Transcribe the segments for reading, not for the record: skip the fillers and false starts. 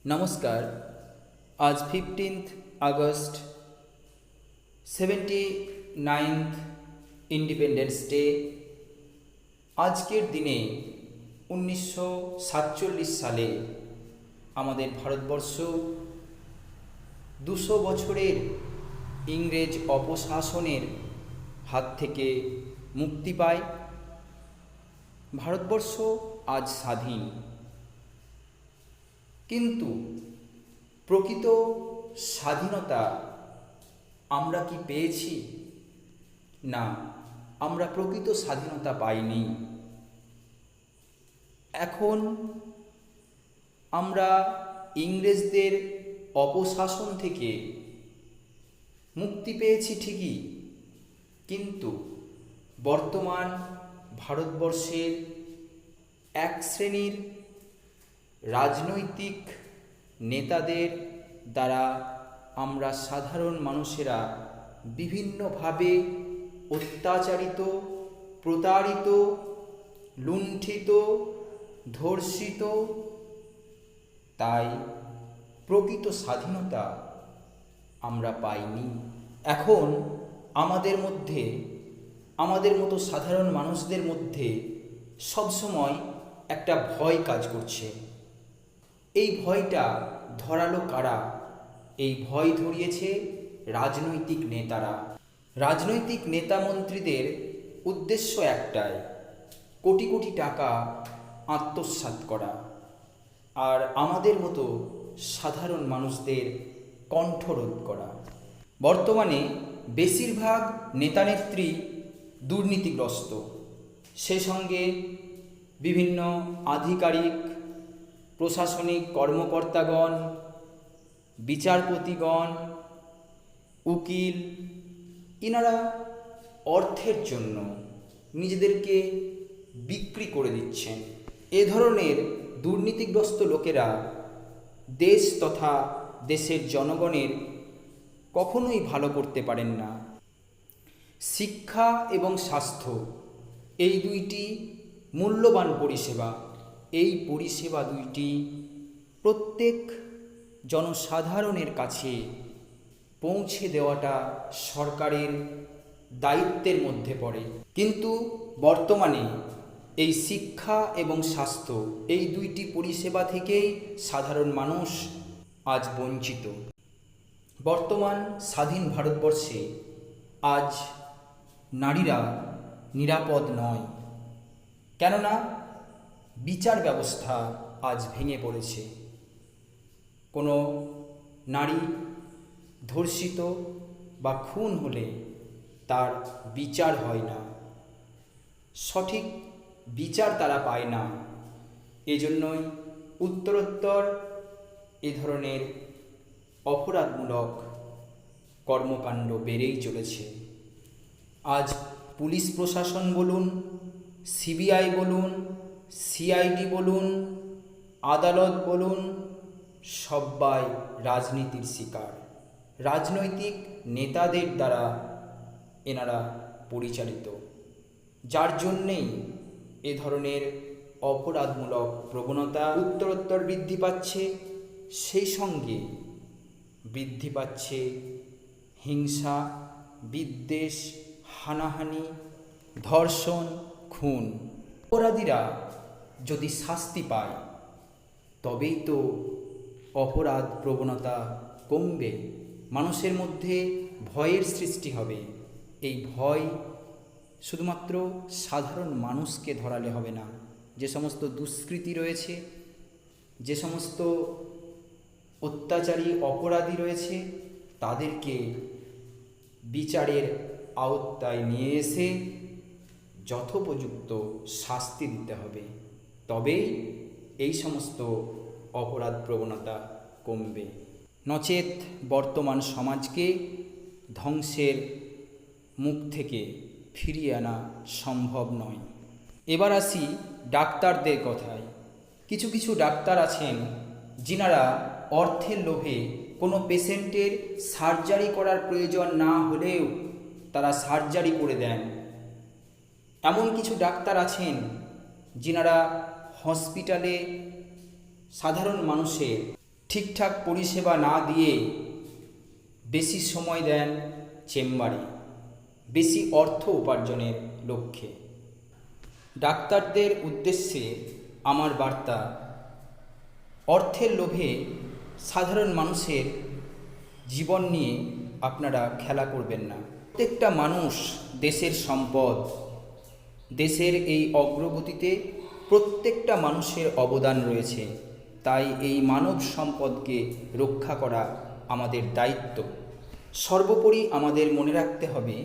নমস্কার। আজ 15th August 79th independence day. আজকের দিনে 1947 সালে আমাদের ভারতবর্ষ 200 বছরের ইংরেজ অপশাসনের হাত থেকে মুক্তি পায়। ভারতবর্ষ আজ স্বাধীন, কিন্তু প্রকৃত স্বাধীনতা আমরা কি পেয়েছি? না, আমরা প্রকৃত স্বাধীনতা পাইনি। এখন আমরা ইংরেজদের অপশাসন থেকে মুক্তি পেয়েছি ঠিকই, কিন্তু বর্তমান ভারতবর্ষের এক শ্রেণীর রাজনৈতিক নেতাদের দ্বারা আমরা সাধারণ মানুষেরা বিভিন্নভাবে অত্যাচারিত, প্রতারিত, লুণ্ঠিত, ধর্ষিত। তাই প্রকৃত স্বাধীনতা আমরা পাইনি। এখন আমাদের মতো সাধারণ মানুষদের মধ্যে সবসময় একটা ভয় কাজ করছে। এই ভয়টা ধরালো কারা? এই ভয় ধরিয়েছে রাজনৈতিক নেতারা। রাজনৈতিক নেতা মন্ত্রীদের উদ্দেশ্য একটাই, কোটি কোটি টাকা আত্মসাৎ করা আর আমাদের মতো সাধারণ মানুষদের কণ্ঠরোধ করা। বর্তমানে বেশিরভাগ নেতানেত্রী দুর্নীতিগ্রস্ত, সে সঙ্গে বিভিন্ন আধিকারিক, প্রশাসনিক কর্মকর্তাগণ, বিচারপতিগণ, উকিল, ইনারা অর্থের জন্য নিজেদেরকে বিক্রি করে দিচ্ছেন। এ ধরনের দুর্নীতিগ্রস্ত লোকেরা দেশ তথা দেশের জনগণের কখনোই ভালো করতে পারেন না। শিক্ষা এবং স্বাস্থ্য এই দুইটি মূল্যবান পরিষেবা। এই পরিষেবা দুইটি প্রত্যেক জনসাধারণের কাছে পৌঁছে দেওয়াটা সরকারের দায়িত্বের মধ্যে পড়ে, কিন্তু বর্তমানে এই শিক্ষা এবং স্বাস্থ্য এই দুইটি পরিষেবা থেকেই সাধারণ মানুষ আজ বঞ্চিত। বর্তমান স্বাধীন ভারতবর্ষে আজ নারীরা নিরাপদ নয়, কেননা বিচার ব্যবস্থা আজ ভেঙে পড়েছে। কোনো নারী ধর্ষিত বা খুন হলে তার বিচার হয় না, সঠিক বিচার তারা পায় না। এজন্যই উত্তরোত্তর এ ধরনের অপরাধমূলক কর্মকাণ্ড বেড়েই চলেছে। আজ পুলিশ প্রশাসন বলুন, সিবিআই বলুন, সিআইডি বলুন, আদালত বলুন, সবাই রাজনীতির শিকার। রাজনৈতিক নেতাদের দ্বারা এনারা পরিচালিত, যার জন্যেই এ ধরনের অপরাধমূলক প্রবণতা উত্তরোত্তর বৃদ্ধি পাচ্ছে। সেই সঙ্গে বৃদ্ধি পাচ্ছে হিংসা, বিদ্বেষ, হানাহানি, ধর্ষণ, খুন। অপরাধীরা যদি শাস্তি পায় তবেই তো অপরাধ প্রবণতা কমবে, মানুষের মধ্যে ভয়ের সৃষ্টি হবে। এই ভয় শুধুমাত্র সাধারণ মানুষকে ধরালে হবে না, যে সমস্ত দুষ্কৃতী রয়েছে, যে সমস্ত অত্যাচারী অপরাধী রয়েছে, তাদেরকে বিচারের আওতায় নিয়ে এসে যথোপযুক্ত শাস্তি দিতে হবে, তবেই এই সমস্ত অপরাধ প্রবণতা কমবে। নচেত বর্তমান সমাজকে ধ্বংসের মুখ থেকে ফিরিয়ে আনা সম্ভব নয়। এবার আসি ডাক্তারদের কথায়। কিছু কিছু ডাক্তার আছেন যিনারা অর্থের লোভে কোনো পেশেন্টের সার্জারি করার প্রয়োজন না হলেও তারা সার্জারি করে দেন। এমন কিছু ডাক্তার আছেন যিনারা হসপিটালে সাধারণ মানুষের ঠিকঠাক পরিষেবা না দিয়ে বেশি সময় দেন চেম্বারে, বেশি অর্থ উপার্জনের লক্ষ্যে। ডাক্তারদের উদ্দেশ্যে আমার বার্তা, অর্থের লোভে সাধারণ মানুষের জীবন নিয়ে আপনারা খেলা করবেন না। প্রত্যেকটা মানুষ দেশের সম্পদ। দেশের এই অগ্রগতিতে প্রত্যেকটা মানুষের অবদান রয়েছে। তাই এই মানব সম্পদকে রক্ষা করা আমাদের দায়িত্ব। সর্বোপরি আমাদের মনে রাখতে হবে,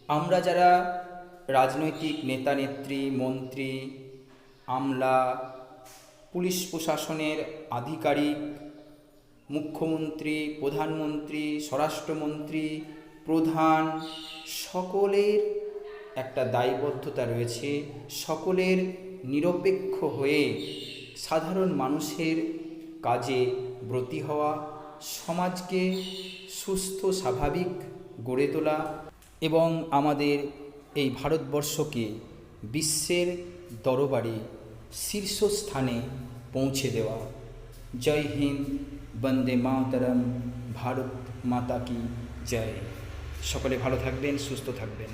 আমরা যারা রাজনৈতিক নেতা নেত্রী, মন্ত্রী, আমলা, পুলিশ প্রশাসনের আধিকারিক, মুখ্যমন্ত্রী, প্রধানমন্ত্রী, স্বরাষ্ট্রমন্ত্রী, প্রধান, সকলের একটা দায়বদ্ধতা রয়েছে। সকলের নিরপেক্ষ হয়ে সাধারণ মানুষের কাজে ব্রতী হওয়া, সমাজকে সুস্থ স্বাভাবিক গড়ে তোলা এবং আমাদের এই ভারতবর্ষকে বিশ্বের দরবারে শীর্ষস্থানে পৌঁছে দেওয়া। জয় হিন্দ, বন্দে মাতরম, ভারত মাতা কি জয়। সকলে ভালো থাকবেন, সুস্থ থাকবেন।